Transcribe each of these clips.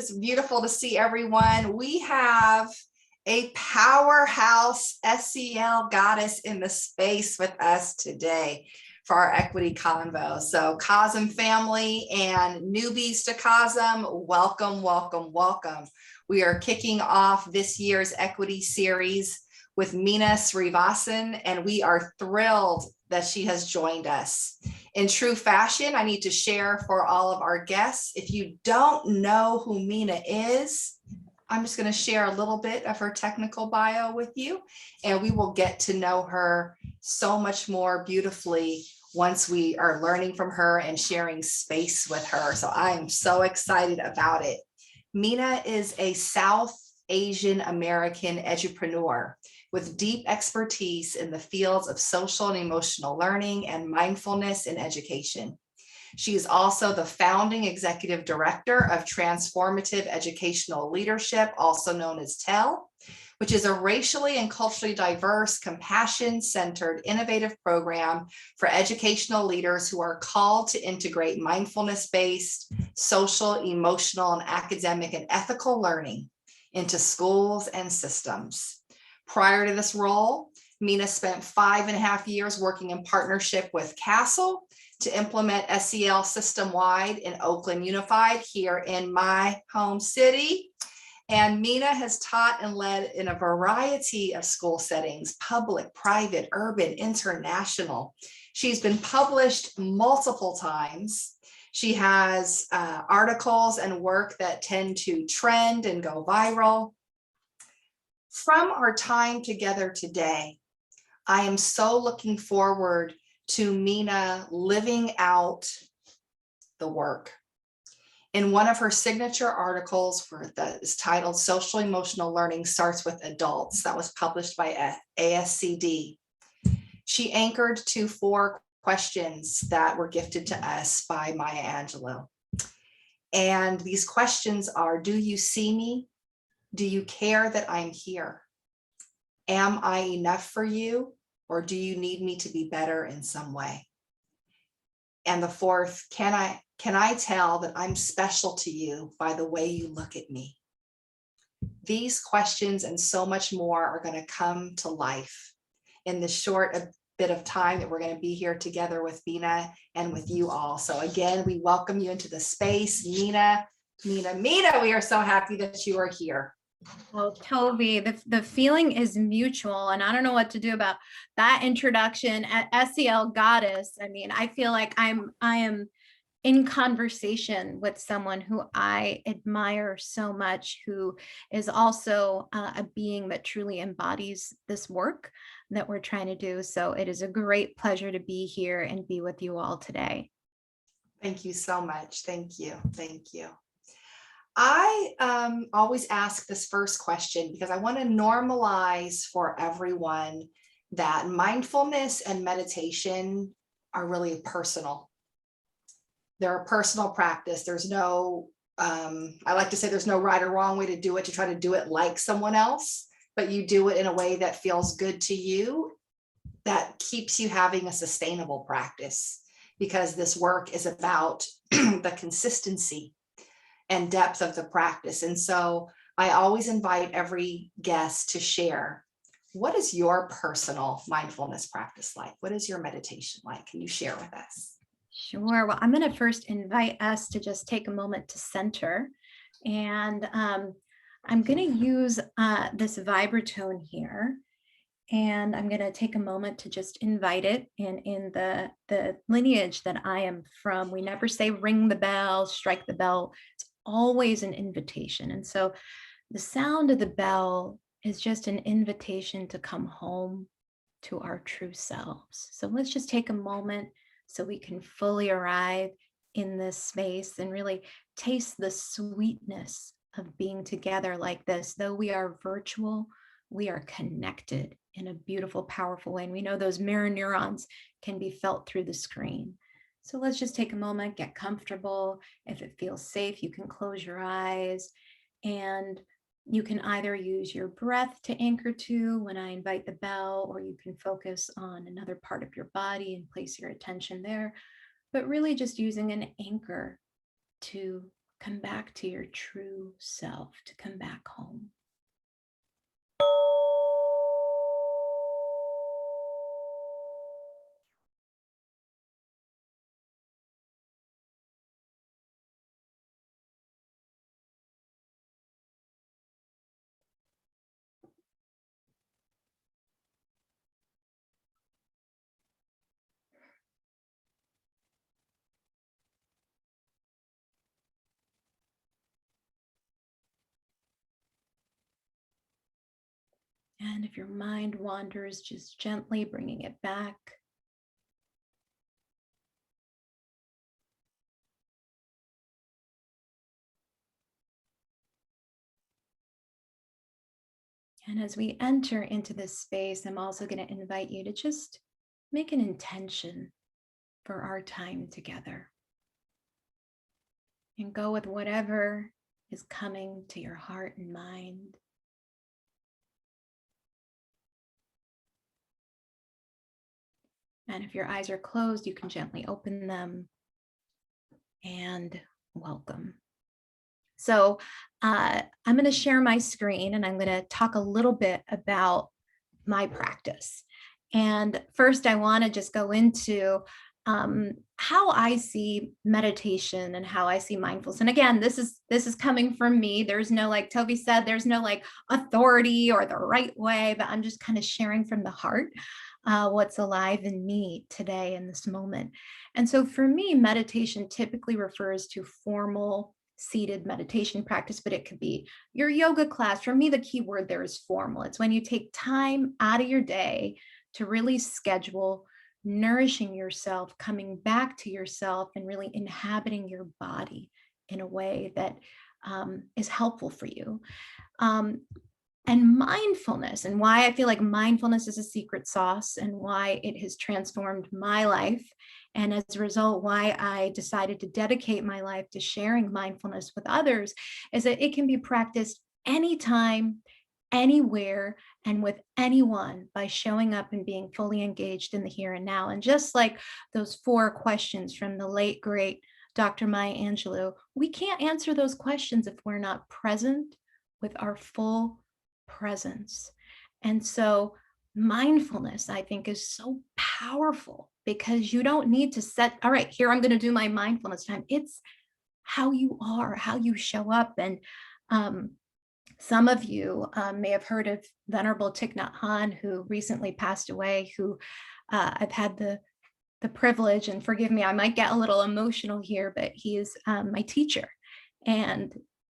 It's beautiful to see everyone. We have a powerhouse SEL goddess in the space with us today for our equity convo. So COSEM family and newbies to COSEM, welcome, welcome, welcome. We are kicking off this year's equity series with Meena Srinivasan, and we are thrilled that she has joined us. In true fashion, I need to share for all of our guests, if you don't know who Meena is, I'm just going to share a little bit of her technical bio with you, and we will get to know her so much more beautifully once we are learning from her and sharing space with her. So I am so excited about it. Meena is a South Asian American edupreneur with deep expertise in the fields of social and emotional learning and mindfulness in education. She is also the founding executive director of Transformative Educational Leadership, also known as TEL, which is a racially and culturally diverse, compassion-centered, innovative program for educational leaders who are called to integrate mindfulness-based, social, emotional, and academic and ethical learning into schools and systems. Prior to this role, Meena spent 5.5 years working in partnership with Castle to implement SEL system-wide in Oakland Unified here in my home city. And Meena has taught and led in a variety of school settings, public, private, urban, international. She's been published multiple times. She has articles and work that tend to trend and go viral. From our time together today, I am so looking forward to Meena living out the work. In one of her signature articles that is titled Social Emotional Learning Starts with Adults, that was published by ASCD, she anchored to 4 questions that were gifted to us by Maya Angelou. And these questions are, do you see me? Do you care that I'm here? Am I enough for you? Or do you need me to be better in some way? And the 4th, can I tell that I'm special to you by the way you look at me? These questions and so much more are going to come to life in the short bit of time that we're going to be here together with Meena and with you all. So again, we welcome you into the space. Meena, we are so happy that you are here. Well, Tovi, the feeling is mutual, and I don't know what to do about that introduction at SEL Goddess. I mean, I feel like I am in conversation with someone who I admire so much, who is also a being that truly embodies this work that we're trying to do. So it is a great pleasure to be here and be with you all today. Thank you so much. Thank you. Thank you. I always ask this first question because I want to normalize for everyone that mindfulness and meditation are really personal. They're a personal practice. There's no, I like to say there's no right or wrong way to do it, to try to do it like someone else, but you do it in a way that feels good to you, that keeps you having a sustainable practice, because this work is about the consistency and depth of the practice. And so I always invite every guest to share, what is your personal mindfulness practice like? What is your meditation like? Can you share with us? Sure. Well, I'm going to first invite us to just take a moment to center. And I'm going to use this vibratone here. And I'm going to take a moment to just invite it in the lineage that I am from. We never say ring the bell, strike the bell. It's always an invitation. And so the sound of the bell is just an invitation to come home to our true selves. So let's just take a moment so we can fully arrive in this space and really taste the sweetness of being together like this. Though we are virtual, we are connected in a beautiful, powerful way. And we know those mirror neurons can be felt through the screen. So let's just take a moment, get comfortable. If it feels safe, you can close your eyes, and you can either use your breath to anchor to when I invite the bell, or you can focus on another part of your body and place your attention there, but really just using an anchor to come back to your true self, to come back home. And if your mind wanders, just gently bringing it back. And as we enter into this space, I'm also going to invite you to just make an intention for our time together. And go with whatever is coming to your heart and mind. And if your eyes are closed, you can gently open them and welcome. So I'm going to share my screen and I'm going to talk a little bit about my practice. And first, I want to just go into how I see meditation and how I see mindfulness. And again, this is coming from me. There's no, like Tovi said, there's no like authority or the right way, but I'm just kind of sharing from the heart what's alive in me today in this moment. And so for me, meditation typically refers to formal seated meditation practice, but it could be your yoga class. For me, the key word there is formal. It's when you take time out of your day to really schedule nourishing yourself, coming back to yourself, and really inhabiting your body in a way that is helpful for you. And mindfulness, and why I feel like mindfulness is a secret sauce and why it has transformed my life. And as a result, why I decided to dedicate my life to sharing mindfulness with others is that it can be practiced anytime, anywhere, and with anyone by showing up and being fully engaged in the here and now. And just like those 4 questions from the late, great Dr. Maya Angelou, we can't answer those questions if we're not present with our full presence. And so mindfulness, I think, is so powerful because you don't need to set, all right, here I'm going to do my mindfulness time. It's how you are, how you show up. And some of you may have heard of Venerable Thich Nhat Hanh, who recently passed away, who I've had the privilege, and forgive me, I might get a little emotional here, but he is my teacher. And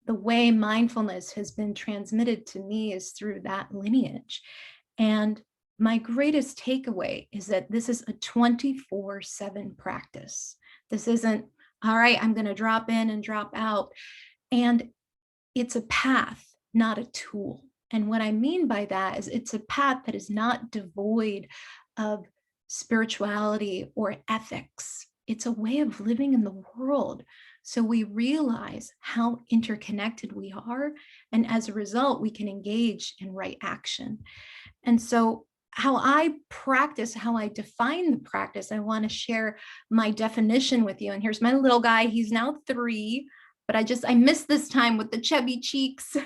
the way mindfulness has been transmitted to me is through that lineage. And my greatest takeaway is that this is a 24/7 practice. This isn't, all right, I'm going to drop in and drop out. And it's a path, not a tool. And what I mean by that is it's a path that is not devoid of spirituality or ethics. It's a way of living in the world. So we realize how interconnected we are. And as a result, we can engage in right action. And so how I practice, how I define the practice, I want to share my definition with you. And here's my little guy. He's now 3, but I miss this time with the chubby cheeks.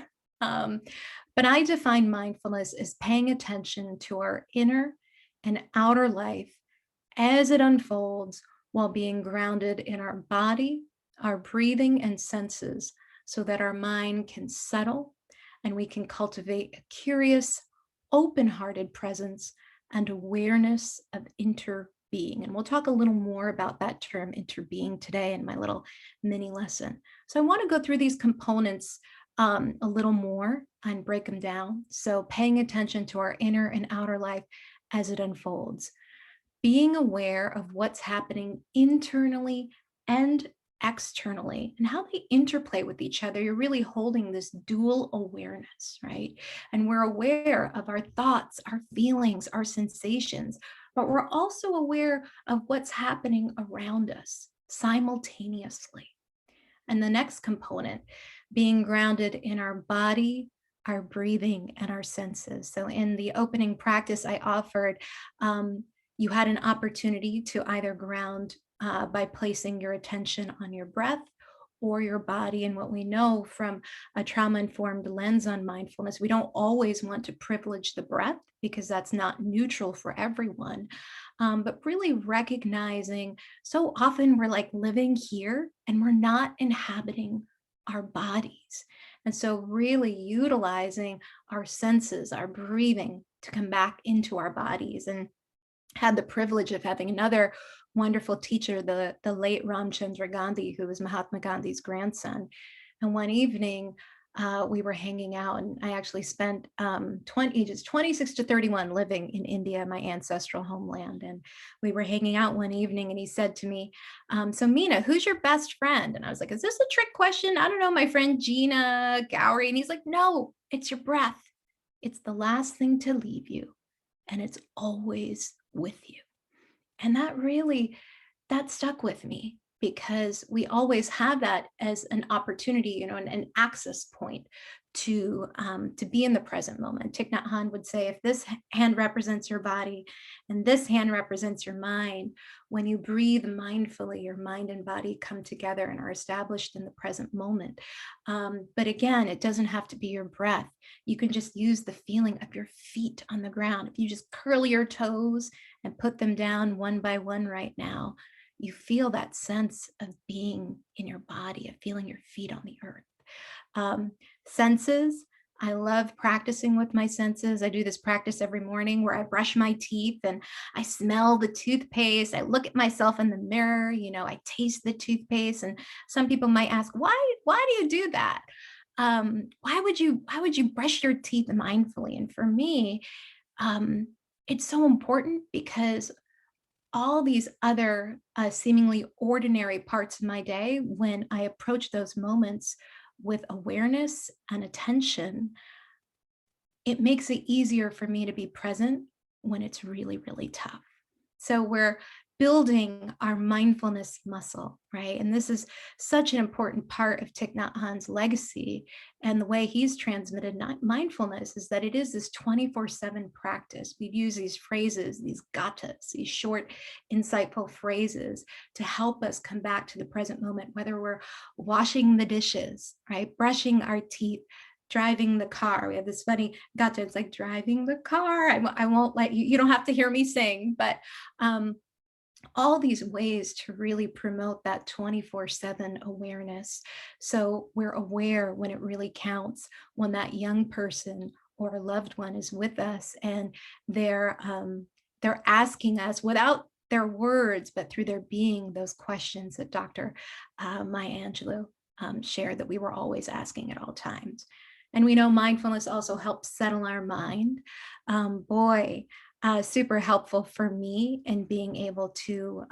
But I define mindfulness as paying attention to our inner and outer life as it unfolds while being grounded in our body, our breathing and senses, so that our mind can settle and we can cultivate a curious, open-hearted presence and awareness of interbeing. And we'll talk a little more about that term interbeing today in my little mini lesson. So I want to go through these components a little more and break them down. So paying attention to our inner and outer life as it unfolds, being aware of what's happening internally and externally and how they interplay with each other. You're really holding this dual awareness, right? And we're aware of our thoughts, our feelings, our sensations, but we're also aware of what's happening around us simultaneously. And the next component, being grounded in our body, our breathing, and our senses. So in the opening practice I offered, you had an opportunity to either ground by placing your attention on your breath or your body. And what we know from a trauma-informed lens on mindfulness, we don't always want to privilege the breath because that's not neutral for everyone. But really recognizing so often we're like living here and we're not inhabiting our bodies. And so really utilizing our senses, our breathing to come back into our bodies. And had the privilege of having another wonderful teacher, the late Ramchandra Gandhi, who was Mahatma Gandhi's grandson. And one evening, we were hanging out, and I actually spent ages 26 to 31 living in India, my ancestral homeland. And we were hanging out one evening, and he said to me, so Meena, who's your best friend? And I was like, is this a trick question? I don't know, my friend Gina Gowrie. And he's like, no, it's your breath. It's the last thing to leave you, and it's always with you. And that stuck with me, because we always have that as an opportunity, an access point to be in the present moment. Thich Nhat Hanh would say, if this hand represents your body and this hand represents your mind, when you breathe mindfully, your mind and body come together and are established in the present moment. But again, it doesn't have to be your breath. You can just use the feeling of your feet on the ground. If you just curl your toes and put them down one by one right now, you feel that sense of being in your body, of feeling your feet on the earth. Senses, I love practicing with my senses. I do this practice every morning where I brush my teeth and I smell the toothpaste. I look at myself in the mirror, I taste the toothpaste. And some people might ask, why do you do that? Why would you brush your teeth mindfully? And for me, it's so important because all these other seemingly ordinary parts of my day, when I approach those moments with awareness and attention, it makes it easier for me to be present when it's really, really tough. So we're building our mindfulness muscle, right? And this is such an important part of Thich Nhat Hanh's legacy. And the way he's transmitted mindfulness is that it is this 24/7 practice. We've used these phrases, these gathas, these short, insightful phrases to help us come back to the present moment, whether we're washing the dishes, right? Brushing our teeth, driving the car. We have this funny gotcha. It's like driving the car. I won't let you don't have to hear me sing, but all these ways to really promote that 24/7 awareness. So we're aware when it really counts, when that young person or a loved one is with us and they're asking us without their words, but through their being, those questions that Dr. Maya Angelou shared that we were always asking at all times. And we know mindfulness also helps settle our mind. Super helpful for me in being able to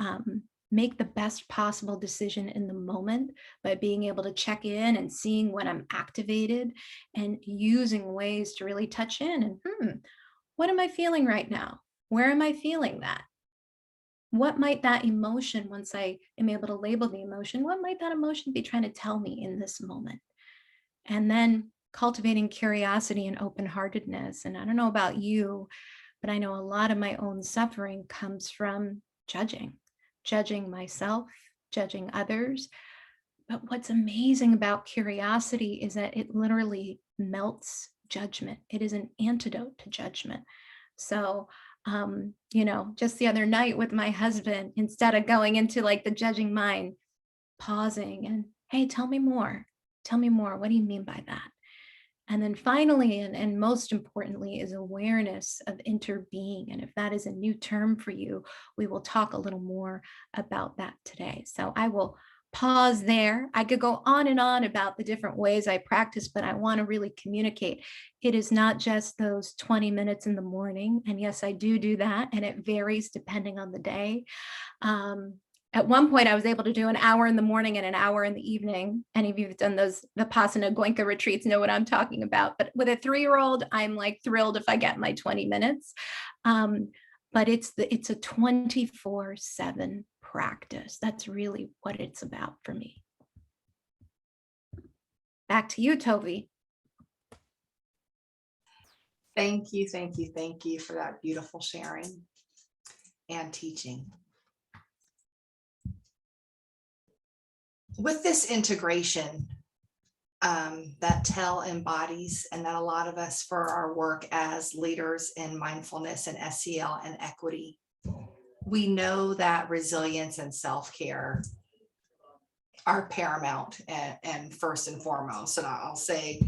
make the best possible decision in the moment by being able to check in and seeing when I'm activated and using ways to really touch in and, what am I feeling right now? Where am I feeling that? What might that emotion, once I am able to label the emotion, what might that emotion be trying to tell me in this moment? And then cultivating curiosity and open-heartedness. And I don't know about you, but I know a lot of my own suffering comes from judging myself, judging others. But what's amazing about curiosity is that it literally melts judgment. It is an antidote to judgment. So, just the other night with my husband, instead of going into like the judging mind, pausing and, hey, tell me more. Tell me more. What do you mean by that? And then finally, and most importantly, is awareness of interbeing. And if that is a new term for you, we will talk a little more about that today. So I will pause there. I could go on and on about the different ways I practice, but I want to really communicate. It is not just those 20 minutes in the morning. And yes, I do that. And it varies depending on the day. At one point, I was able to do an hour in the morning and an hour in the evening. Any of you who've done those Vipassana Goenka retreats know what I'm talking about. But with a 3-year-old, I'm like thrilled if I get my 20 minutes. But it's a 24/7 practice. That's really what it's about for me. Back to you, Tovi. Thank you for that beautiful sharing and teaching. with this integration that Tell embodies, and that a lot of us for our work as leaders in mindfulness and SEL and equity, we know that resilience and self-care are paramount and first and foremost. And I'll say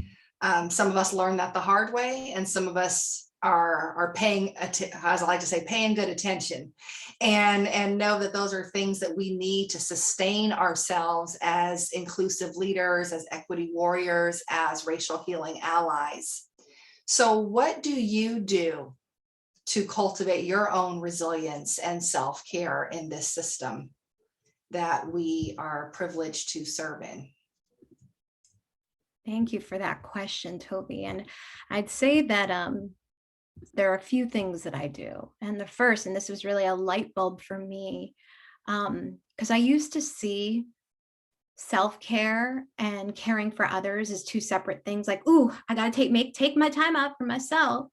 some of us learned that the hard way, and some of us are paying, as I like to say, paying good attention, and know that those are things that we need to sustain ourselves as inclusive leaders, as equity warriors, as racial healing allies. So what do you do to cultivate your own resilience and self-care in this system that we are privileged to serve in? Thank you for that question, Toby. And I'd say that there are a few things that I do. And the first, and this was really a light bulb for me, because I used to see self-care and caring for others as two separate things, like, ooh, I gotta take my time out for myself.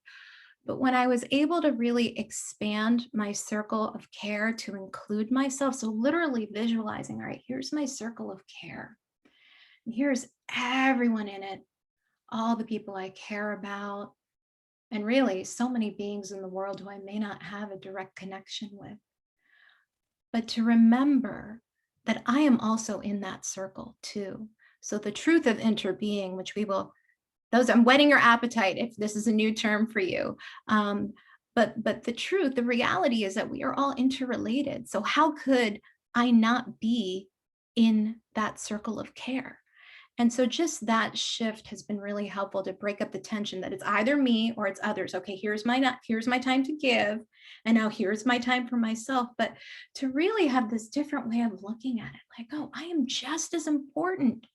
But when I was able to really expand my circle of care to include myself, so literally visualizing, all right, here's my circle of care, and here's everyone in it, all the people I care about, and really so many beings in the world who I may not have a direct connection with. But to remember that I am also in that circle too. So the truth of interbeing, which we will, those, I'm whetting your appetite if this is a new term for you. But the truth, the reality is that we are all interrelated. So how could I not be in that circle of care? And so just that shift has been really helpful to break up the tension that it's either me or it's others. Okay, here's my time to give, and now here's my time for myself. But to really have this different way of looking at it, like, oh, I am just as important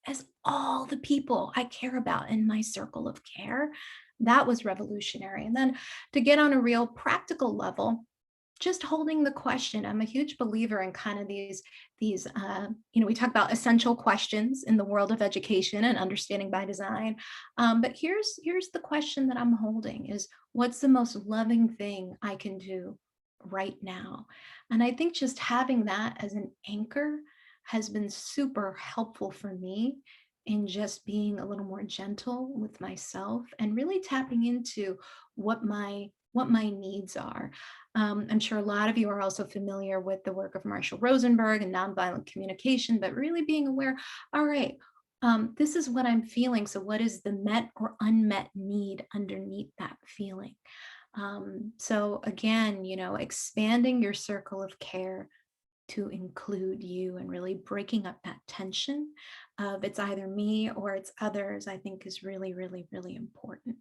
as all the people I care about in my circle of care. That was revolutionary. And then to get on a real practical level, just holding the question. I'm a huge believer in kind of these, we talk about essential questions in the world of education and understanding by design. But here's the question that I'm holding is, what's the most loving thing I can do right now? And I think just having that as an anchor has been super helpful for me in just being a little more gentle with myself and really tapping into what my needs are. I'm sure a lot of you are also familiar with the work of Marshall Rosenberg and nonviolent communication, but really being aware, all right, this is what I'm feeling. So what is the met or unmet need underneath that feeling? So again, expanding your circle of care to include you and really breaking up that tension of it's either me or it's others, I think is really, really, really important.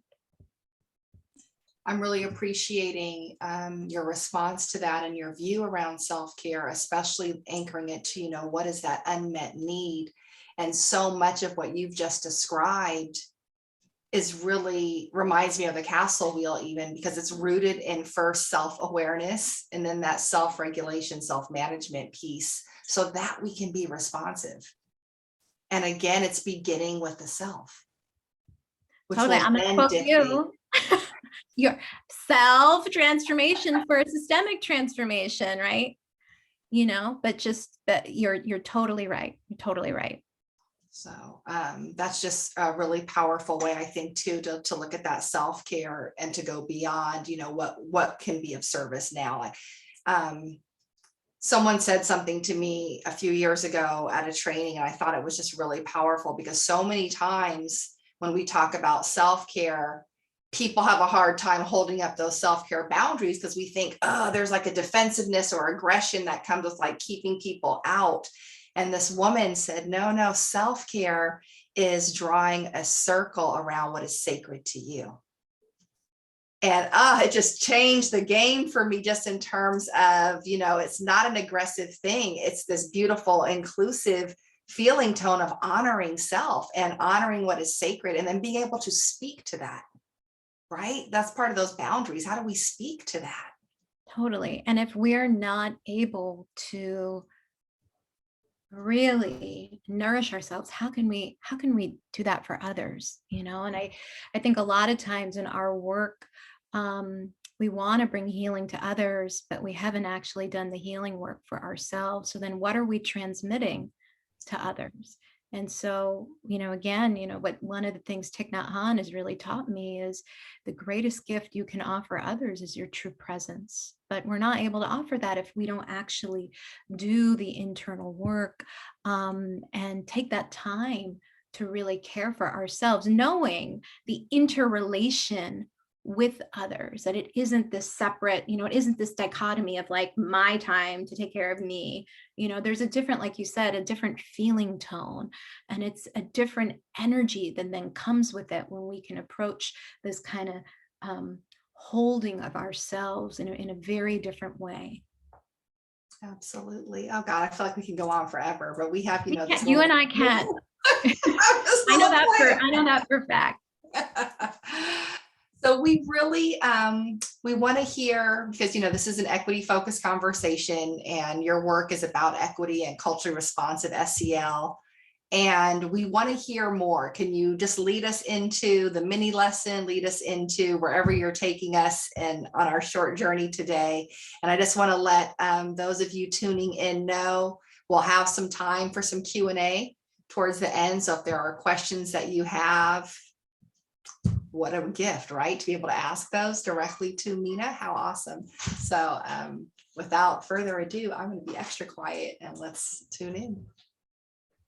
I'm really appreciating your response to that and your view around self-care, especially anchoring it to, what is that unmet need? And so much of what you've just described is really reminds me of the castle wheel, even because it's rooted in first self-awareness and then that self-regulation, self-management piece, so that we can be responsive. And again, it's beginning with the self, which Totally, will I'm gonna then quote dictate. you. Your self-transformation for a systemic transformation, right? But just that you're totally right. You're totally right. So that's just a really powerful way, I think, too, to look at that self-care and to go beyond, what can be of service now. Like someone said something to me a few years ago at a training, and I thought it was just really powerful, because so many times when we talk about self-care, people have a hard time holding up those self-care boundaries because we think, oh, there's like a defensiveness or aggression that comes with like keeping people out. And this woman said, no, self-care is drawing a circle around what is sacred to you. And it just changed the game for me, just in terms of, it's not an aggressive thing. It's this beautiful, inclusive feeling tone of honoring self and honoring what is sacred, and then being able to speak to that, right? That's part of those boundaries. How do we speak to that? Totally. And if we're not able to really nourish ourselves, how can we do that for others? And I think a lot of times in our work, we want to bring healing to others, but we haven't actually done the healing work for ourselves. So then what are we transmitting to others. And so, again, what one of the things Thich Nhat Hanh has really taught me is the greatest gift you can offer others is your true presence. But we're not able to offer that if we don't actually do the internal work, and take that time to really care for ourselves, knowing the interrelation with others, that it isn't this separate, it isn't this dichotomy of like my time to take care of me. There's a different, like you said, a different feeling tone, and it's a different energy that then comes with it when we can approach this kind of holding of ourselves in a very different way. Absolutely. Oh God, I feel like we can go on forever, but we have, this You and little, I can. this I know little that plan. I know that for a fact. So we really we want to hear, because this is an equity focused conversation, and your work is about equity and culturally responsive SEL, and we want to hear more. Can you just lead us into the mini lesson, lead us into wherever you're taking us and on our short journey today? And I just want to let those of you tuning in know we'll have some time for some Q&A towards the end. So if there are questions that you have, what a gift, right? To be able to ask those directly to Meena. How awesome. So without further ado, I'm going to be extra quiet and let's tune in.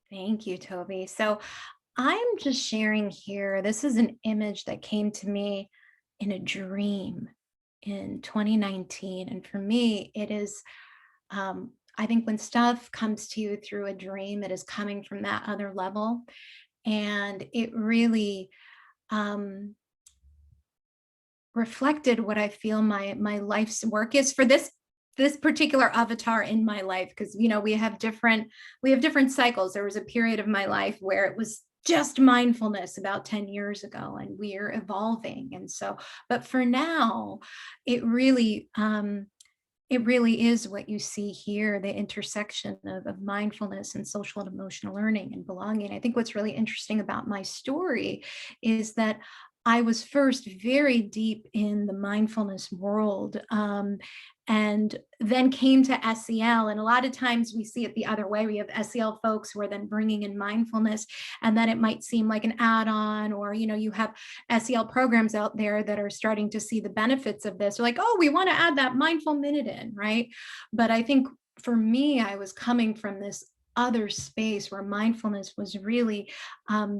Thank you, Tovi. So I'm just sharing here. This is an image that came to me in a dream in 2019. And for me, it is, I think when stuff comes to you through a dream, it is coming from that other level. And it really reflected what I feel my life's work is for this particular avatar in my life, because we have different cycles. There was a period of my life where it was just mindfulness about 10 years ago, and we're evolving. And so, but for now, it really is what you see here, the intersection of mindfulness and social and emotional learning and belonging. I think what's really interesting about my story is that I was first very deep in the mindfulness world, and then came to SEL. And a lot of times we see it the other way. We have SEL folks who are then bringing in mindfulness, and then it might seem like an add-on, or, you have SEL programs out there that are starting to see the benefits of this. They're like, oh, we want to add that mindful minute in, right? But I think for me, I was coming from this other space where mindfulness was really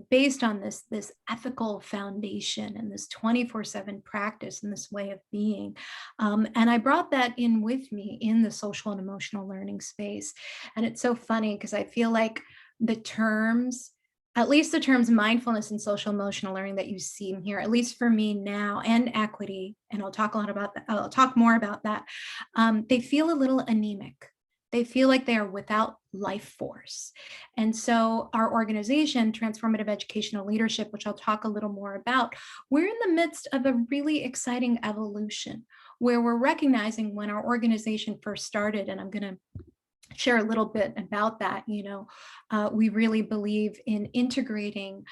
based on this ethical foundation and this 24/7 practice and this way of being. And I brought that in with me in the social and emotional learning space. And it's so funny because I feel like the terms, at least the terms mindfulness and social emotional learning that you see here, at least for me now, and equity, and I'll talk a lot about that, I'll talk more about that, they feel a little anemic. They feel like they are without life force. And so our organization, Transformative Educational Leadership, which I'll talk a little more about, we're in the midst of a really exciting evolution where we're recognizing when our organization first started, and I'm going to share a little bit about that. We really believe in integrating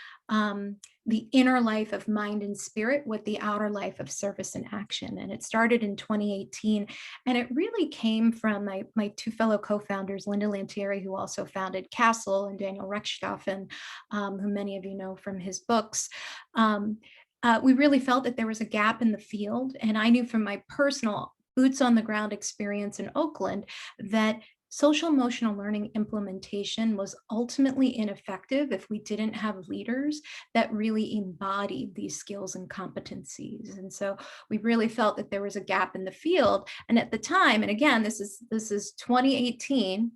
the inner life of mind and spirit with the outer life of service and action. And it started in 2018. And it really came from my two fellow co-founders, Linda Lantieri, who also founded Castle, and Daniel Rechtstoffen, who many of you know from his books. We really felt that there was a gap in the field. And I knew from my personal boots on the ground experience in Oakland that social emotional learning implementation was ultimately ineffective if we didn't have leaders that really embodied these skills and competencies. And so we really felt that there was a gap in the field. And at the time, and again, this is 2018,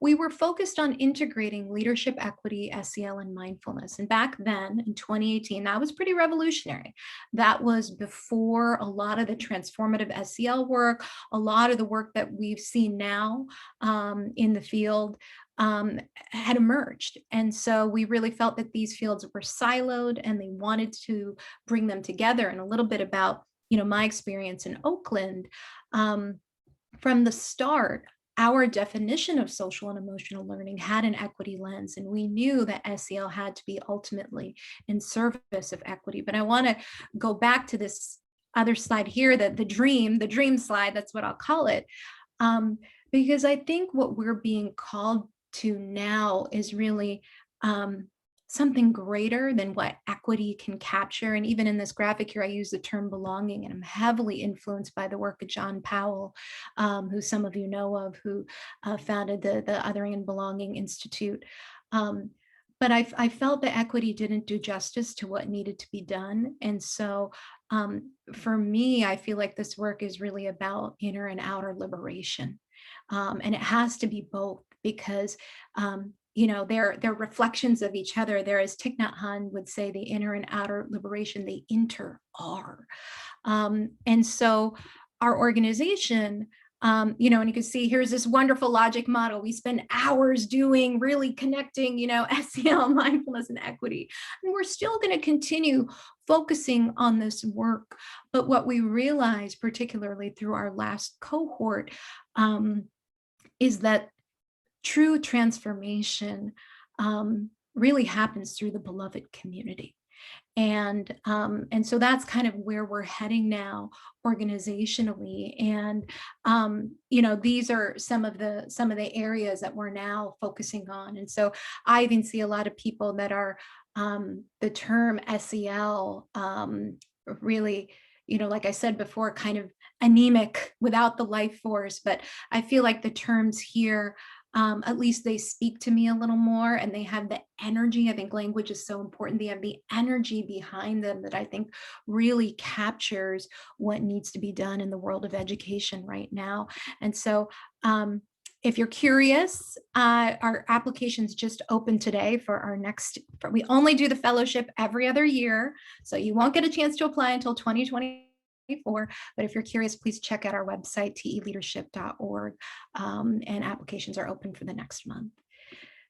we were focused on integrating leadership, equity, SEL, and mindfulness. And back then in 2018, that was pretty revolutionary. That was before a lot of the transformative SEL work, a lot of the work that we've seen now in the field had emerged. And so we really felt that these fields were siloed, and they wanted to bring them together. And a little bit about, my experience in Oakland. From the start, our definition of social and emotional learning had an equity lens, and we knew that SEL had to be ultimately in service of equity. But I want to go back to this other slide here, that the dream slide, that's what I'll call it, because I think what we're being called to now is really something greater than what equity can capture. And even in this graphic here, I use the term belonging, and I'm heavily influenced by the work of John Powell, who some of you know of, who founded the Othering and Belonging Institute. But I felt that equity didn't do justice to what needed to be done. And so for me, I feel like this work is really about inner and outer liberation. And it has to be both, because they're reflections of each other. There, as Thich Nhat Hanh would say, the inner and outer liberation, they inter-are. And so our organization, and you can see here's this wonderful logic model. We spend hours doing, really connecting, SEL, mindfulness, and equity. And we're still going to continue focusing on this work. But what we realized, particularly through our last cohort, is that true transformation really happens through the beloved community. And so that's kind of where we're heading now organizationally. And these are some of the areas that we're now focusing on. And so I even see a lot of people that are the term SEL really, like I said before, kind of anemic without the life force. But I feel like the terms here, at least they speak to me a little more, and they have the energy. I think language is so important. They have the energy behind them that I think really captures what needs to be done in the world of education right now. And so if you're curious, our applications just opened today for our we only do the fellowship every other year, so you won't get a chance to apply until 2024. But if you're curious, please check out our website, teleadership.org, and applications are open for the next month.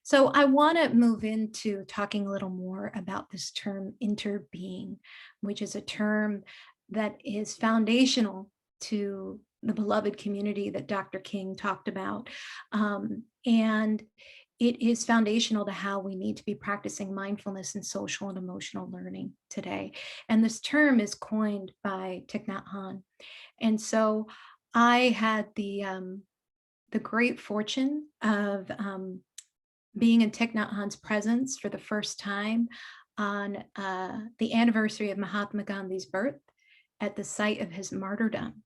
So I want to move into talking a little more about this term interbeing, which is a term that is foundational to the beloved community that Dr. King talked about. And it is foundational to how we need to be practicing mindfulness and social and emotional learning today. And this term is coined by Thich Nhat Hanh. And so I had the great fortune of being in Thich Nhat Hanh's presence for the first time on the anniversary of Mahatma Gandhi's birth at the site of his martyrdom.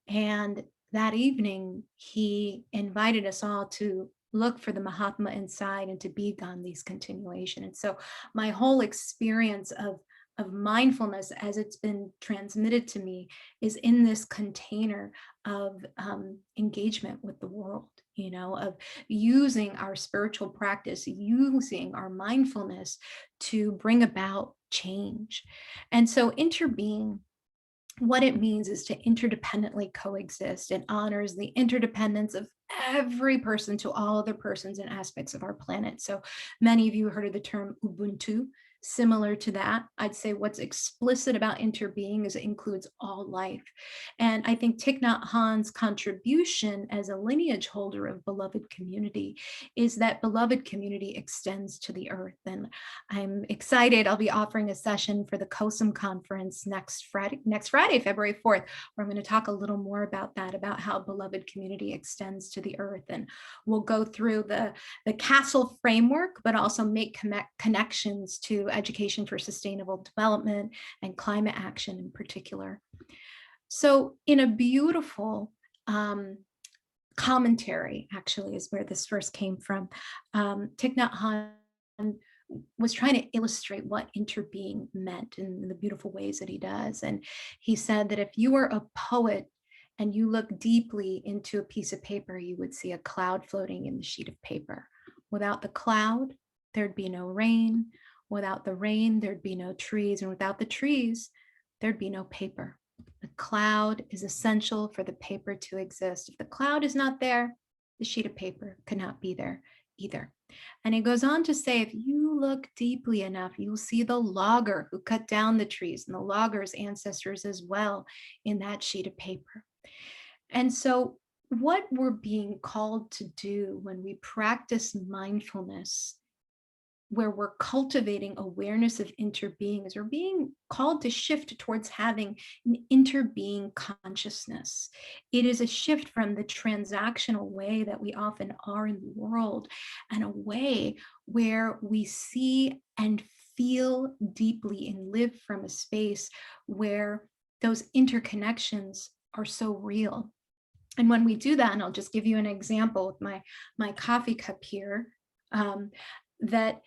And that evening, he invited us all to look for the Mahatma inside and to be Gandhi's continuation. And so my whole experience of mindfulness, as it's been transmitted to me, is in this container of engagement with the world, of using our spiritual practice, using our mindfulness to bring about change. And so interbeing, what it means is to interdependently coexist. It honors the interdependence of every person to all other persons and aspects of our planet. So many of you heard of the term Ubuntu. Similar to that, I'd say what's explicit about interbeing is it includes all life. And I think Thich Nhat Hanh's contribution as a lineage holder of beloved community is that beloved community extends to the earth. And I'm excited. I'll be offering a session for the COSEM conference next Friday, February 4th, where I'm going to talk a little more about that, about how beloved community extends to the earth. And we'll go through the castle framework, but also make connections to education for sustainable development and climate action in particular. So in a beautiful commentary, actually, is where this first came from, Thich Nhat Hanh was trying to illustrate what interbeing meant in the beautiful ways that he does. And he said that if you were a poet and you look deeply into a piece of paper, you would see a cloud floating in the sheet of paper. Without the cloud, there'd be no rain. Without the rain, there'd be no trees. And without the trees, there'd be no paper. The cloud is essential for the paper to exist. If the cloud is not there, the sheet of paper could not be there either. And he goes on to say, if you look deeply enough, you'll see the logger who cut down the trees and the logger's ancestors as well in that sheet of paper. And so what we're being called to do when we practice mindfulness, where we're cultivating awareness of interbeing, is we're being called to shift towards having an interbeing consciousness. It is a shift from the transactional way that we often are in the world, and a way where we see and feel deeply and live from a space where those interconnections are so real. And when we do that, and I'll just give you an example with my coffee cup here, that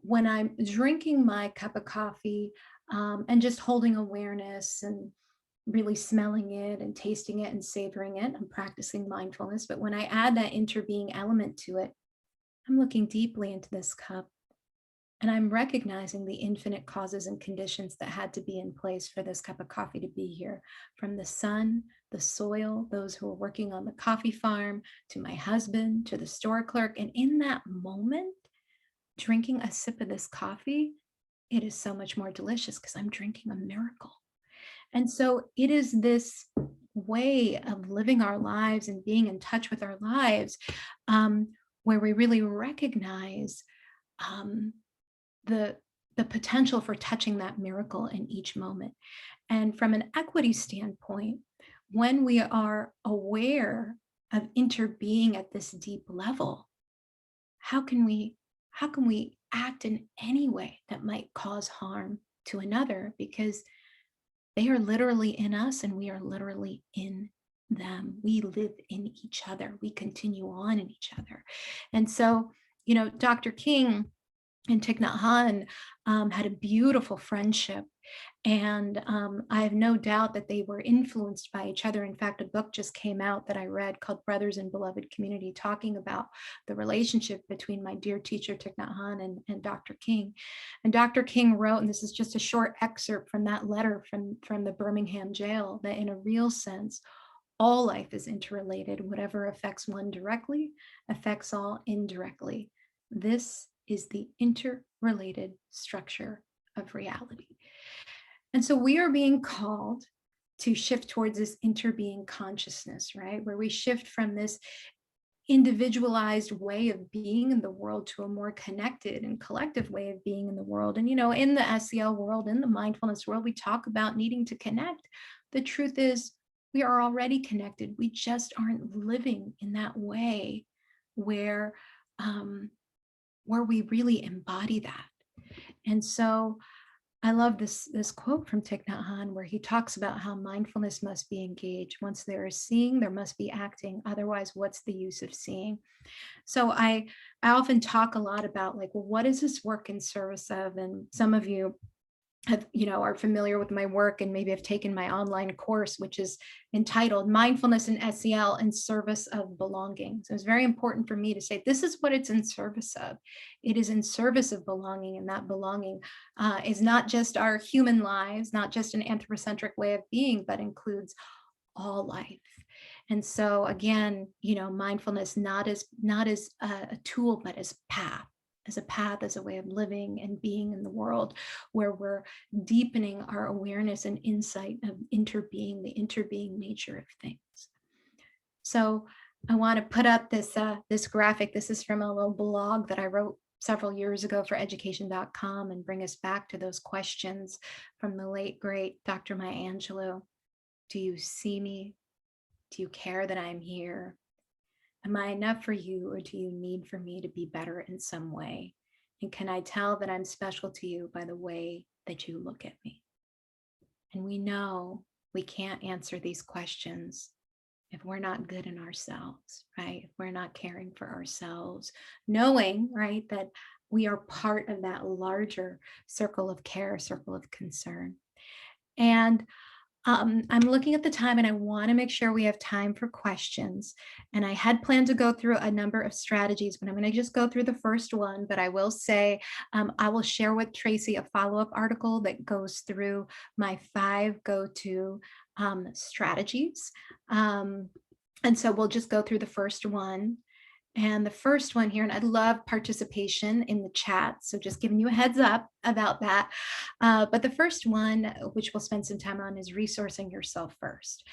when I'm drinking my cup of coffee and just holding awareness and really smelling it and tasting it and savoring it, I'm practicing mindfulness. But when I add that interbeing element to it, I'm looking deeply into this cup, and I'm recognizing the infinite causes and conditions that had to be in place for this cup of coffee to be here, from the sun, the soil, those who are working on the coffee farm, to my husband, to the store clerk. And in that moment, drinking a sip of this coffee, it is so much more delicious because I'm drinking a miracle. And so it is this way of living our lives and being in touch with our lives, where we really recognize um, the potential for touching that miracle in each moment. And from an equity standpoint, when we are aware of interbeing at this deep level, how can we act in any way that might cause harm to another? Because they are literally in us and we are literally in them. We live in each other. We continue on in each other. And so, Dr. King and Thich Nhat Hanh had a beautiful friendship. And I have no doubt that they were influenced by each other. In fact, a book just came out that I read called Brothers in Beloved Community, talking about the relationship between my dear teacher, Thich Nhat Hanh, and Dr. King. And Dr. King wrote, and this is just a short excerpt from that letter from the Birmingham jail, that in a real sense, all life is interrelated. Whatever affects one directly affects all indirectly. This is the interrelated structure of reality. And so we are being called to shift towards this interbeing consciousness, right? Where we shift from this individualized way of being in the world to a more connected and collective way of being in the world. And, in the SEL world, in the mindfulness world, we talk about needing to connect. The truth is, we are already connected. We just aren't living in that way where we really embody that. And so I love this quote from Thich Nhat Hanh, where he talks about how mindfulness must be engaged. Once there is seeing, there must be acting. Otherwise, what's the use of seeing? So I often talk a lot about, like, well, what is this work in service of? And some of you are familiar with my work and maybe have taken my online course, which is entitled Mindfulness in SEL in Service of Belonging. So it's very important for me to say, this is what it's in service of. It is in service of belonging, and that belonging is not just our human lives, not just an anthropocentric way of being, but includes all life. And so again, mindfulness not as a tool, but as a path, as a way of living and being in the world, where we're deepening our awareness and insight of the interbeing nature of things. So I want to put up this graphic. This is from a little blog that I wrote several years ago for education.com, and bring us back to those questions from the late, great Dr. Maya Angelou. Do you see me? Do you care that I'm here? Am I enough for you, or do you need for me to be better in some way? And can I tell that I'm special to you by the way that you look at me? And we know we can't answer these questions if we're not good in ourselves, right? If we're not caring for ourselves, knowing, right, that we are part of that larger circle of care, circle of concern. And I'm looking at the time, and I want to make sure we have time for questions. And I had planned to go through a number of strategies, but I'm going to just go through the first one. But I will say, I will share with Tracy a follow-up article that goes through my 5 go-to strategies. And so we'll just go through the first one. And the first one here, and I love participation in the chat, so just giving you a heads up about that. But the first one, which we'll spend some time on, is resourcing yourself first.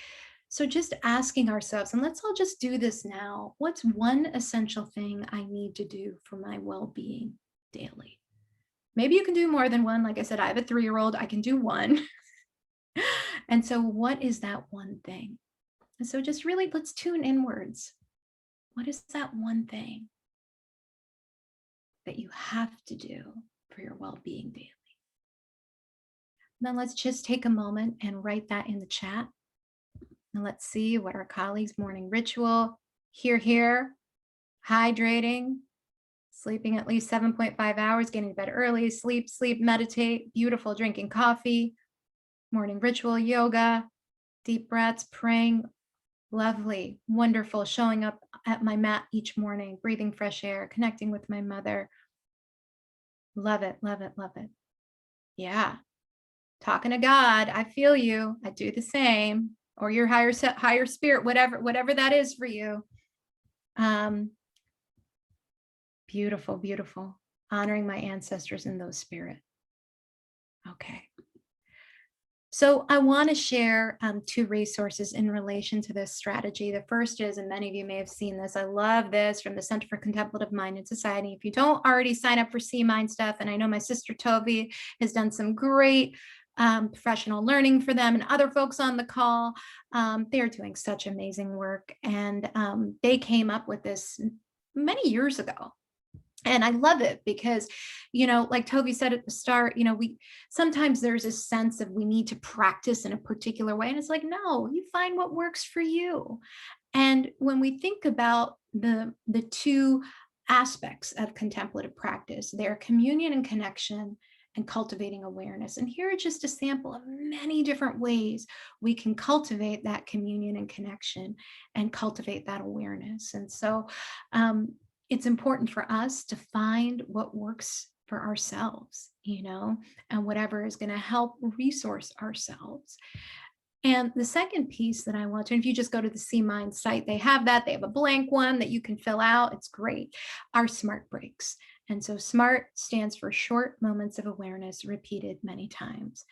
So just asking ourselves, and let's all just do this now, what's one essential thing I need to do for my well-being? daily. Maybe you can do more than one. Like I said, I have a 3-year-old, I can do one. And so what is that one thing? And so just really let's tune inwards. What is that one thing that you have to do for your well-being daily? And then let's just take a moment and write that in the chat. And let's see what our colleagues' morning ritual, here, hydrating, sleeping at least 7.5 hours, getting to bed early, sleep, meditate, beautiful, drinking coffee, morning ritual, yoga, deep breaths, praying, lovely, wonderful, showing up at my mat each morning, breathing fresh air, connecting with my mother. Love it, love it, love it. Yeah. Talking to God, I feel you. I do the same, or your higher spirit, whatever that is for you. Beautiful, beautiful. Honoring my ancestors in those spirit. Okay. So I want to share 2 resources in relation to this strategy. The first is, and many of you may have seen this, I love this, from the Center for Contemplative Mind and Society. If you don't already sign up for C-Mind stuff, and I know my sister Tovi has done some great professional learning for them, and other folks on the call, they're doing such amazing work. And they came up with this many years ago. And I love it because, like Tovi said at the start, sometimes there's a sense of we need to practice in a particular way. And it's like, no, you find what works for you. And when we think about the 2 aspects of contemplative practice, they're communion and connection, and cultivating awareness. And here are just a sample of many different ways we can cultivate that communion and connection and cultivate that awareness. And so it's important for us to find what works for ourselves, and whatever is going to help resource ourselves. And the second piece that I want to, and if you just go to the C-Mind site, they have a blank one that you can fill out. It's great. Our SMART breaks. And so SMART stands for short moments of awareness repeated many times.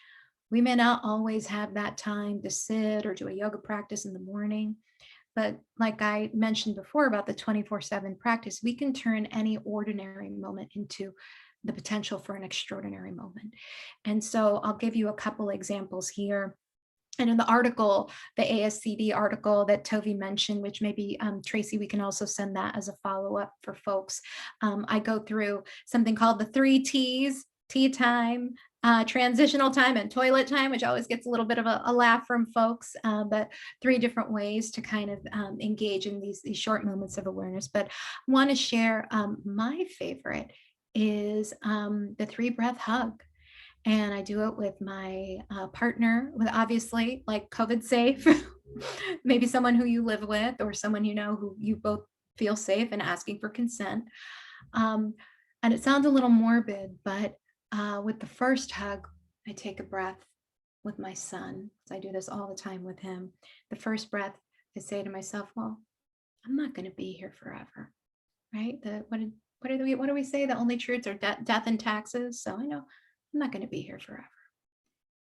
We may not always have that time to sit or do a yoga practice in the morning, but like I mentioned before about the 24/7 practice, we can turn any ordinary moment into the potential for an extraordinary moment. And so I'll give you a couple examples here. And in the article, the ASCD article that Tovi mentioned, which maybe Tracy, we can also send that as a follow-up for folks. I go through something called the 3 T's: tea time, transitional time, and toilet time, which always gets a little bit of a laugh from folks, but 3 different ways to kind of engage in these short moments of awareness. But I want to share my favorite is the 3-breath hug. And I do it with my partner, with obviously like COVID safe, maybe someone who you live with or someone who you both feel safe and asking for consent. And it sounds a little morbid, but with the first hug, I take a breath with my son. I do this all the time with him. The first breath, I say to myself, well, I'm not going to be here forever, right? What do we say? The only truths are death and taxes. So I know I'm not going to be here forever.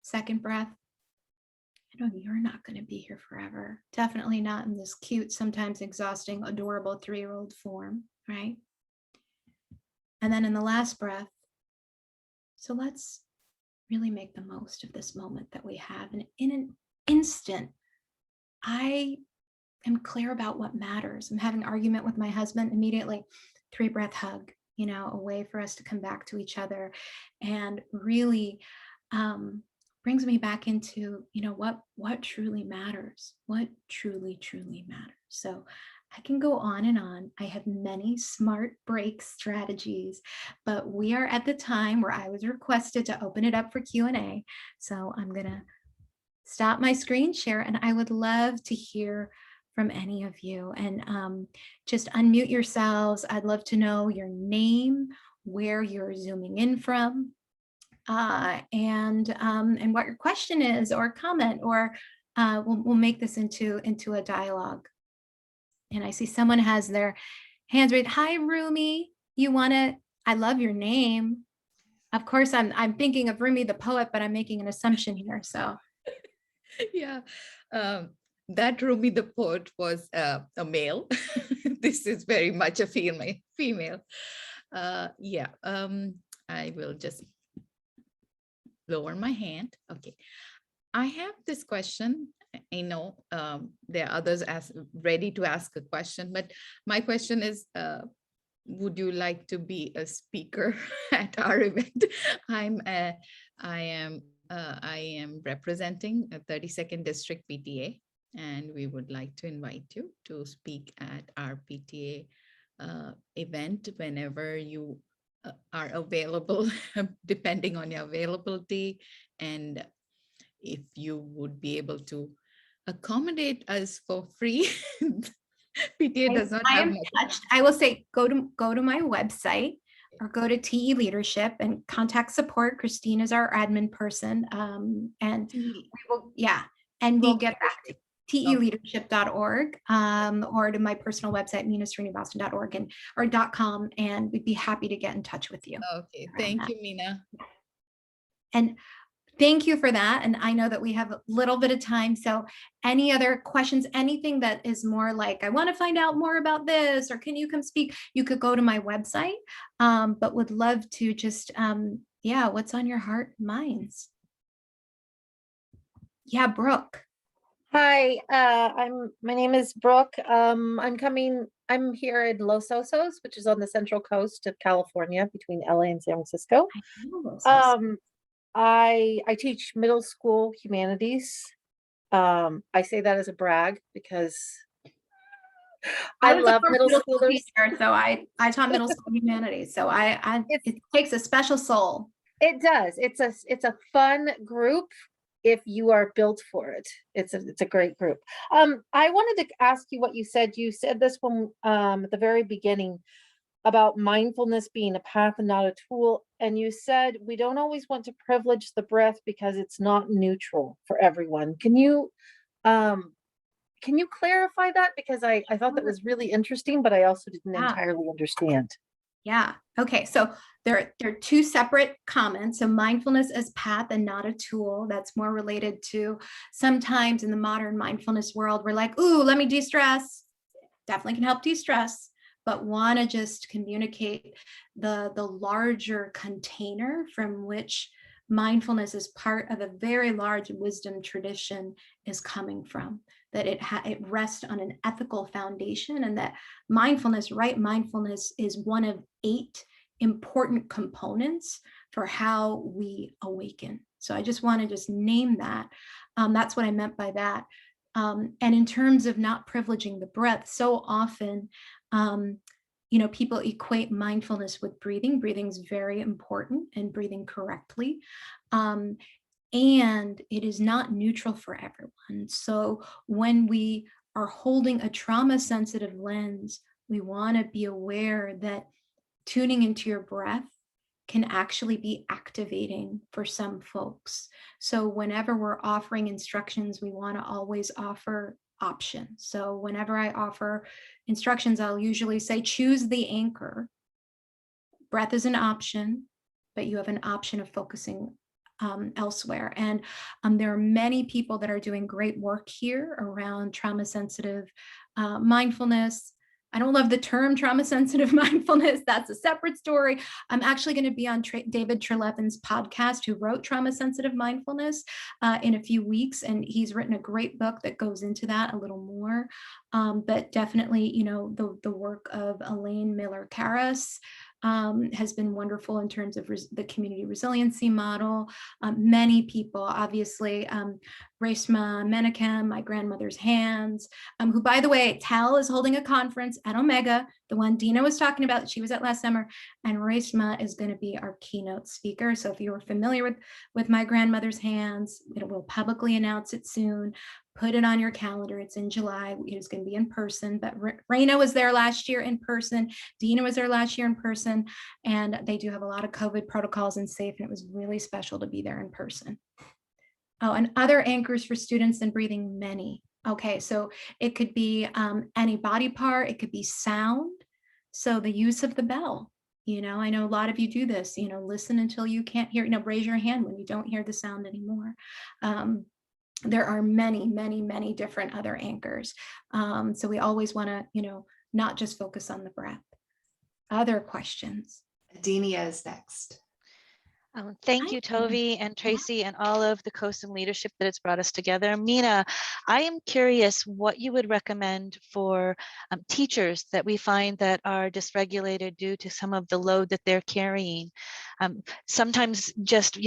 Second breath, I know you're not going to be here forever. Definitely not in this cute, sometimes exhausting, adorable 3-year-old form, right? And then in the last breath, so let's really make the most of this moment that we have. And in an instant, I am clear about what matters. I'm having an argument with my husband, immediately 3-breath hug, a way for us to come back to each other, and really brings me back into, what truly matters, what truly matters. So I can go on and on. I have many SMART break strategies, but we are at the time where I was requested to open it up for Q&A. So I'm going to stop my screen share, and I would love to hear from any of you. And just unmute yourselves. I'd love to know your name, where you're zooming in from, and what your question is or comment, or we'll make this into a dialogue. And I see someone has their hands raised. Hi, Rumi. I love your name. Of course, I'm thinking of Rumi the poet, but I'm making an assumption here. So yeah, that Rumi the poet was a male. This is very much a female. Yeah, I will just lower my hand. Okay. I have this question. I know there are others ready to ask a question, but my question is, would you like to be a speaker at our event? I'm I am representing a 32nd District PTA, and we would like to invite you to speak at our PTA event whenever you are available, depending on your availability, and if you would be able to accommodate us for free. PTA does not I have am much. touched. I will say, go to my website or go to TE Leadership and contact support. Christine is our admin person. And we will, yeah, and we'll get back to teleadership.org or to my personal website, meenasrinivasan.org and or .com, and we'd be happy to get in touch with you. Okay, thank you, Meena. And thank you for that. And I know that we have a little bit of time. So any other questions, anything that is more like, I want to find out more about this, or can you come speak? You could go to my website, but would love to just, yeah, what's on your heart and minds? Yeah, Brooke. Hi, my name is Brooke. I'm here in Los Osos, which is on the central coast of California between LA and San Francisco. I know Los Osos. I teach middle school humanities. I say that as a brag because I was a love former middle school schoolers. teacher, so I taught middle school humanities. So it takes a special soul. It does. It's a fun group if you are built for it. It's a great group. I wanted to ask you what you said. You said this one at the very beginning about mindfulness being a path and not a tool. And you said we don't always want to privilege the breath because it's not neutral for everyone. Can you clarify that? Because I thought that was really interesting, but I also didn't entirely understand. Yeah. Okay. So there are two separate comments. So mindfulness as path and not a tool. That's more related to sometimes in the modern mindfulness world, we're like, ooh, let me de-stress. Definitely can help de-stress, but want to just communicate the larger container from which mindfulness is part of a very large wisdom tradition is coming from, that it rests on an ethical foundation, and that mindfulness, right mindfulness, is one of 8 important components for how we awaken. So I just want to just name that. That's what I meant by that. And in terms of not privileging the breath, so often, people equate mindfulness with breathing. Breathing is very important, and breathing correctly. And it is not neutral for everyone. So when we are holding a trauma-sensitive lens, we want to be aware that tuning into your breath can actually be activating for some folks. So whenever we're offering instructions, we want to always offer options. So whenever I offer instructions, I'll usually say, choose the anchor. Breath is an option, but you have an option of focusing elsewhere. And there are many people that are doing great work here around trauma-sensitive mindfulness. I don't love the term trauma-sensitive mindfulness. That's a separate story. I'm actually going to be on David Trelevin's podcast, who wrote Trauma-Sensitive Mindfulness, in a few weeks. And he's written a great book that goes into that a little more. But definitely, the work of Elaine Miller-Karras has been wonderful in terms of the community resiliency model. Many people, obviously, Reshma Menachem, My Grandmother's Hands, who, by the way, TEL is holding a conference at Omega, the one Dina was talking about, she was at last summer, and Reshma is going to be our keynote speaker. So if you are familiar with My Grandmother's Hands, it will publicly announce it soon. Put it on your calendar. It's in July. It's going to be in person, but Raina was there last year in person. Dina was there last year in person, and they do have a lot of COVID protocols and safe, and it was really special to be there in person. Oh, and other anchors for students in breathing, many. Okay, so it could be any body part, it could be sound. So the use of the bell, I know a lot of you do this, listen until you can't hear, raise your hand when you don't hear the sound anymore. There are many, many, many different other anchors. So we always want to, not just focus on the breath. Other questions? Adenia is next. Thank Hi, you, Meena. Tovi and Tracy and all of the COSEM leadership that has brought us together. Meena, I am curious what you would recommend for teachers that we find that are dysregulated due to some of the load that they're carrying. Sometimes just,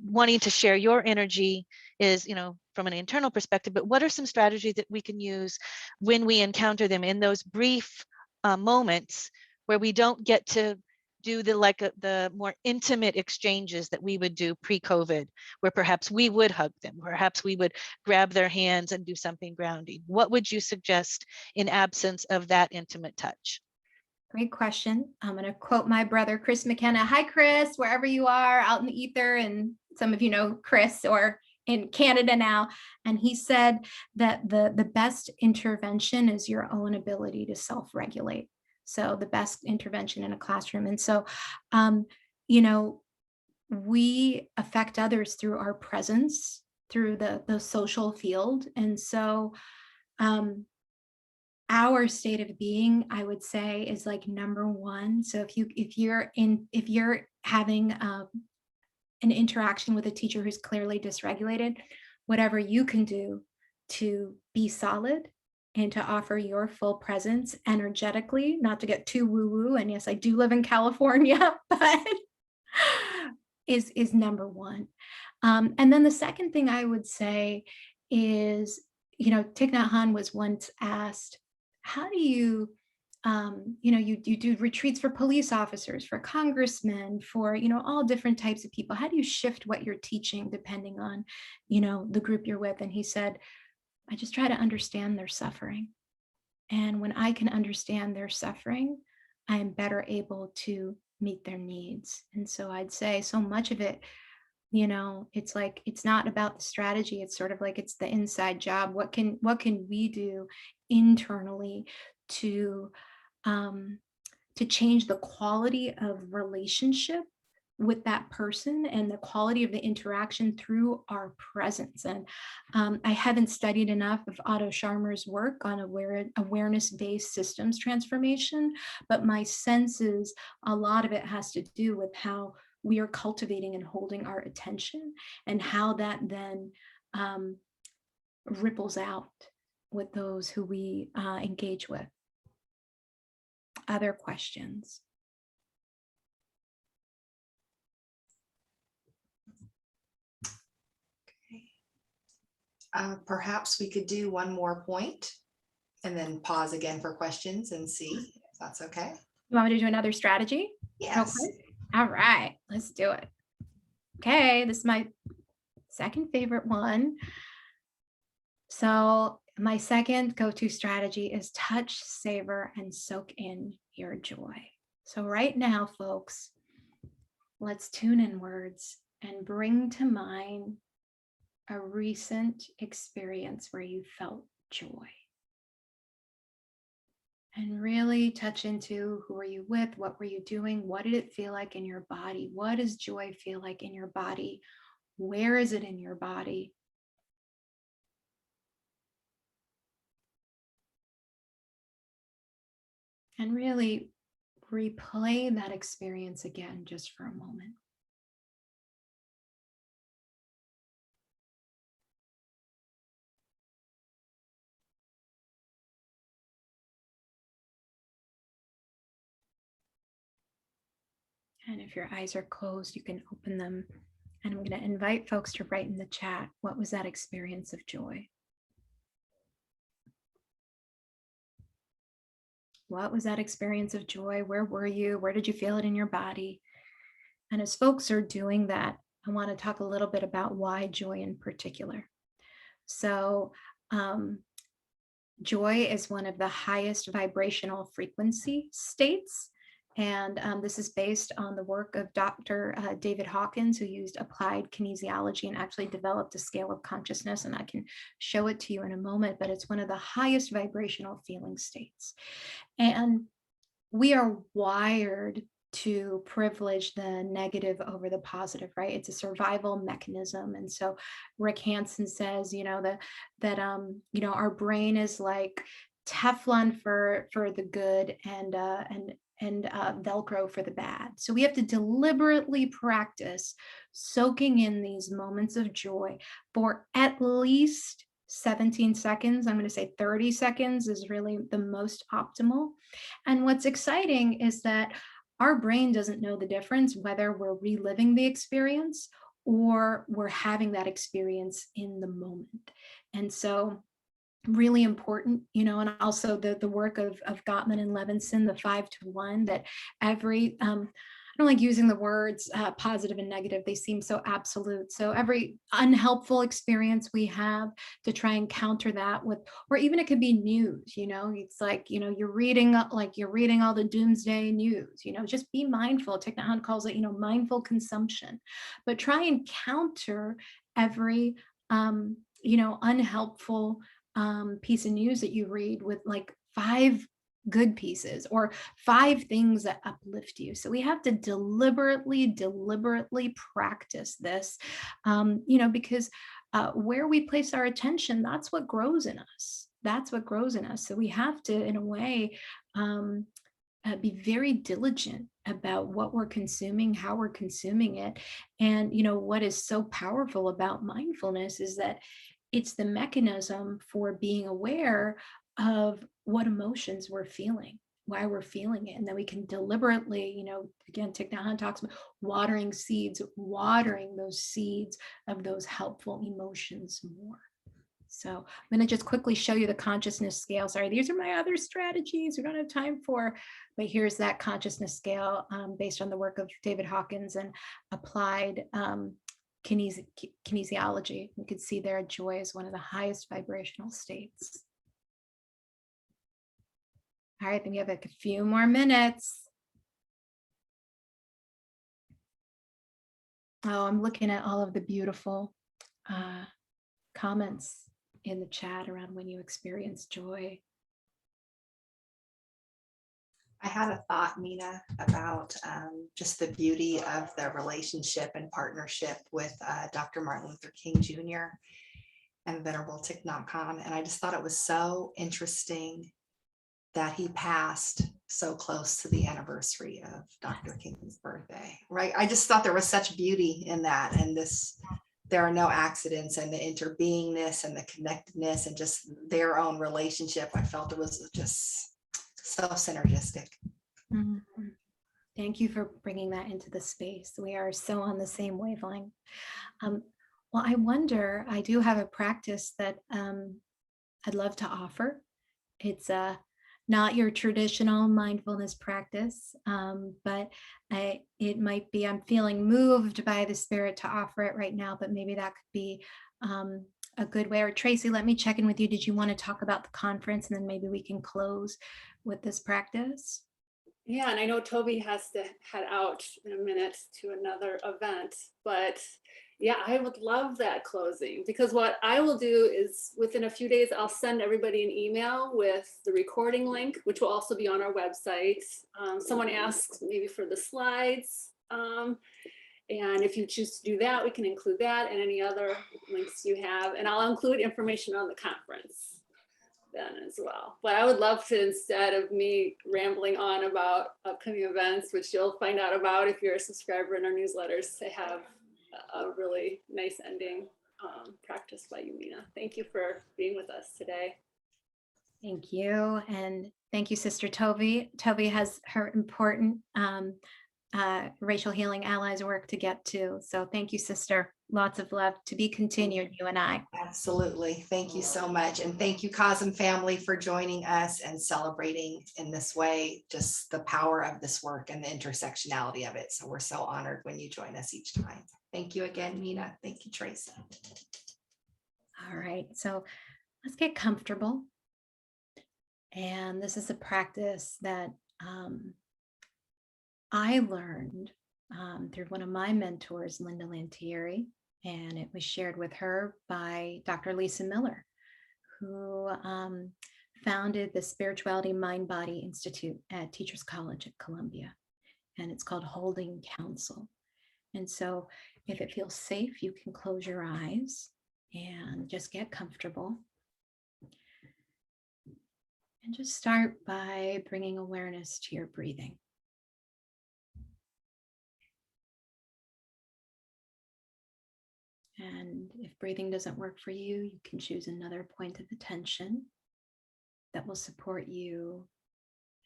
wanting to share your energy is, from an internal perspective, but what are some strategies that we can use when we encounter them in those brief moments where we don't get to do the more intimate exchanges that we would do pre-COVID, where perhaps we would hug them, perhaps we would grab their hands and do something grounding. What would you suggest in absence of that intimate touch? Great question. I'm going to quote my brother, Chris McKenna. Hi, Chris, wherever you are out in the ether. And some of you know Chris, or in Canada now. And he said that the best intervention is your own ability to self-regulate. So the best intervention in a classroom. And so, we affect others through our presence, through the social field. And so our state of being, I would say, is like number one. So if you're having an interaction with a teacher who's clearly dysregulated, whatever you can do to be solid and to offer your full presence energetically, not to get too woo-woo. And yes, I do live in California, but is number one. And then the second thing I would say is, Thich Nhat Hanh was once asked, how do you, you do retreats for police officers, for congressmen, for, all different types of people. How do you shift what you're teaching depending on, the group you're with? And he said, I just try to understand their suffering. And when I can understand their suffering, I'm better able to meet their needs. And so I'd say so much of it, it's like, it's not about the strategy. It's sort of like, it's the inside job. What can we do internally to change the quality of relationship with that person and the quality of the interaction through our presence? And I haven't studied enough of Otto Scharmer's work on awareness-based systems transformation, but my sense is a lot of it has to do with how we are cultivating and holding our attention, and how that then ripples out with those who we engage with. Other questions? Perhaps we could do one more point and then pause again for questions and see if that's okay. You want me to do another strategy? Yes. Okay. All right, let's do it. Okay, this is my second favorite one. So my second go-to strategy is touch, savor, and soak in your joy. So right now, folks, let's tune inwards and bring to mind a recent experience where you felt joy. And really touch into, who were you with? What were you doing? What did it feel like in your body? What does joy feel like in your body? Where is it in your body? And really replay that experience again just for a moment. And if your eyes are closed, you can open them. And I'm going to invite folks to write in the chat, what was that experience of joy? What was that experience of joy? Where were you? Where did you feel it in your body? And as folks are doing that, I want to talk a little bit about why joy in particular. So joy is one of the highest vibrational frequency states. And this is based on the work of Dr. David Hawkins, who used applied kinesiology and actually developed a scale of consciousness. And I can show it to you in a moment, but it's one of the highest vibrational feeling states. And we are wired to privilege the negative over the positive, right? It's a survival mechanism. And so Rick Hansen says, that our brain is like Teflon for the good, and and Velcro for the bad. So we have to deliberately practice soaking in these moments of joy for at least 17 seconds. I'm going to say 30 seconds is really the most optimal. And what's exciting is that our brain doesn't know the difference whether we're reliving the experience or we're having that experience in the moment. And so really important, you know, and also the work of Gottman and Levinson, the 5 to 1, that every, I don't like using the words positive and negative. They seem so absolute. So every unhelpful experience we have, to try and counter that with, or even it could be news, you know, it's like, you know, you're reading all the doomsday news, you know, just be mindful. Thich Nhat Hanh calls it, you know, mindful consumption, but try and counter every, you know, unhelpful piece of news that you read with like 5 good pieces or 5 things that uplift you. So we have to deliberately practice this, you know, because where we place our attention, that's what grows in us. That's what grows in us. So we have to, in a way, be very diligent about what we're consuming, how we're consuming it. And, you know, what is so powerful about mindfulness is that it's the mechanism for being aware of what emotions we're feeling, why we're feeling it. And then we can deliberately, you know, again, Thich Nhat Hanh talks about watering those seeds of those helpful emotions more. So I'm going to just quickly show you the consciousness scale. Sorry, these are my other strategies we don't have time for, but here's that consciousness scale based on the work of David Hawkins and applied kinesiology. You can see there joy is one of the highest vibrational states. All right, then we have like a few more minutes. Oh, I'm looking at all of the beautiful comments in the chat around when you experience joy. I had a thought, Meena, about just the beauty of the relationship and partnership with Dr. Martin Luther King Jr. and Venerable Thich Nhat Hanh. And I just thought it was so interesting that he passed so close to the anniversary of Dr. King's birthday, right? I just thought there was such beauty in that. And there are no accidents, and the interbeingness and the connectedness and just their own relationship. I felt it was just so synergistic. Mm-hmm. Thank you for bringing that into the space. We are so on the same wavelength. Well, I wonder, I do have a practice that I'd love to offer. It's not your traditional mindfulness practice, but it might be, I'm feeling moved by the spirit to offer it right now, but maybe that could be a good way. Or Tracy, let me check in with you. Did you want to talk about the conference, and then maybe we can close with this practice? Yeah, and I know Tovi has to head out in a minute to another event, but yeah, I would love that closing, because what I will do is within a few days, I'll send everybody an email with the recording link, which will also be on our website. Someone asked maybe for the slides. And if you choose to do that, we can include that and any other links you have. And I'll include information on the conference then as well. But I would love to, instead of me rambling on about upcoming events, which you'll find out about if you're a subscriber in our newsletters, to have a really nice ending practice by you, Meena. Thank you for being with us today. Thank you. And thank you, Sister Tovi. Tovi has her important racial healing allies work to get to. So thank you, sister. Lots of love, to be continued, you and I. Absolutely. Thank you so much. And thank you, COSEM family, for joining us and celebrating in this way just the power of this work and the intersectionality of it. So we're so honored when you join us each time. Thank you again, Meena. Thank you, Tracy. All right, so let's get comfortable. And this is a practice that I learned through one of my mentors, Linda Lantieri, and it was shared with her by Dr. Lisa Miller, who founded the Spirituality Mind Body Institute at Teachers College at Columbia. And it's called Holding Counsel. And so if it feels safe, you can close your eyes and just get comfortable. And just start by bringing awareness to your breathing. And if breathing doesn't work for you, you can choose another point of attention that will support you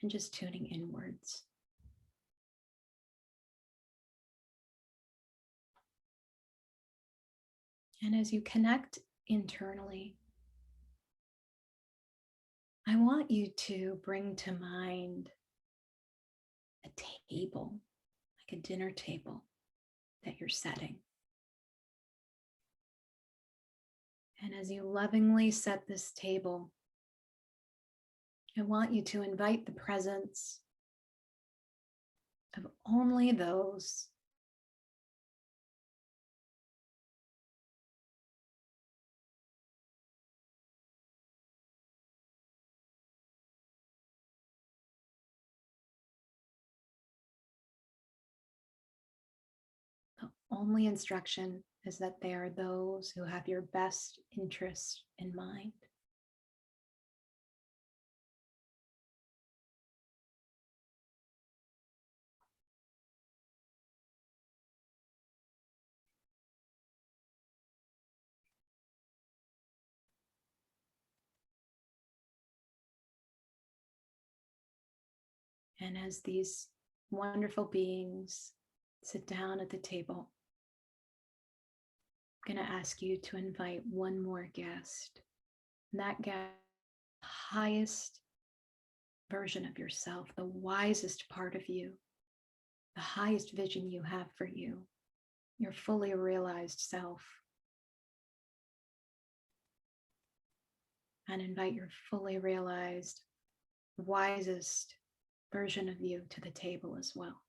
in just tuning inwards. And as you connect internally, I want you to bring to mind a table, like a dinner table that you're setting. And as you lovingly set this table, I want you to invite the presence of only those the only instruction is that they are those who have your best interest in mind. And as these wonderful beings sit down at the table, I'm going to ask you to invite one more guest. And that guest, the highest version of yourself, the wisest part of you, the highest vision you have for you, your fully realized self. And invite your fully realized, wisest version of you to the table as well.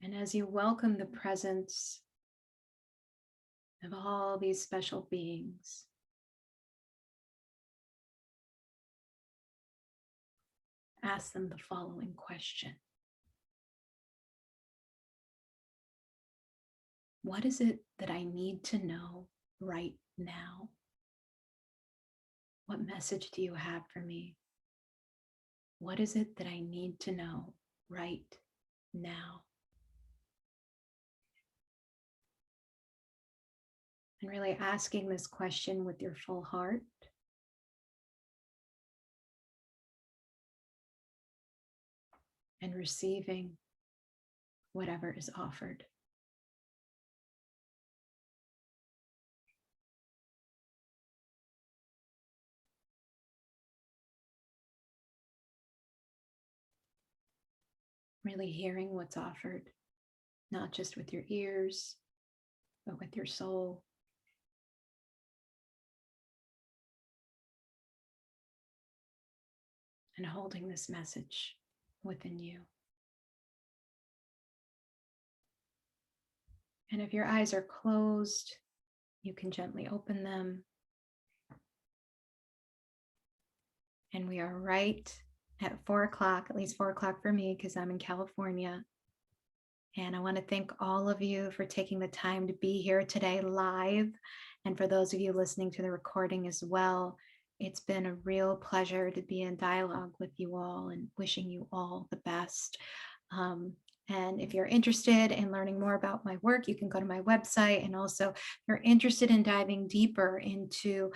And as you welcome the presence of all these special beings, ask them the following question. What is it that I need to know right now? What message do you have for me? What is it that I need to know right now? And really asking this question with your full heart. And receiving whatever is offered. Really hearing what's offered, not just with your ears, but with your soul. And holding this message within you. And if your eyes are closed, you can gently open them. And we are right at 4 o'clock, at least 4 o'clock for me, because I'm in California. And I want to thank all of you for taking the time to be here today live. And for those of you listening to the recording as well, it's been a real pleasure to be in dialogue with you all and wishing you all the best. And if you're interested in learning more about my work, you can go to my website. And also, if you're interested in diving deeper into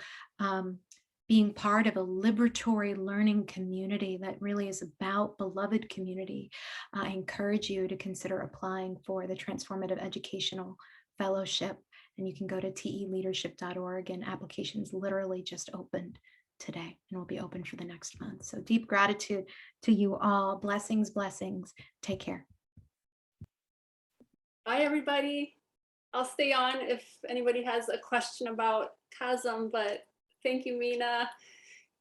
being part of a liberatory learning community that really is about beloved community, I encourage you to consider applying for the Transformative Educational Fellowship. And you can go to teleadership.org, and applications literally just opened today and will be open for the next month. So deep gratitude to you all. Blessings, blessings. Take care. Bye, everybody. I'll stay on if anybody has a question about COSEM, but thank you, Meena.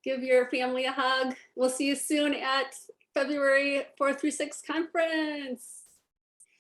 Give your family a hug. We'll see you soon at February 4th through 6th conference.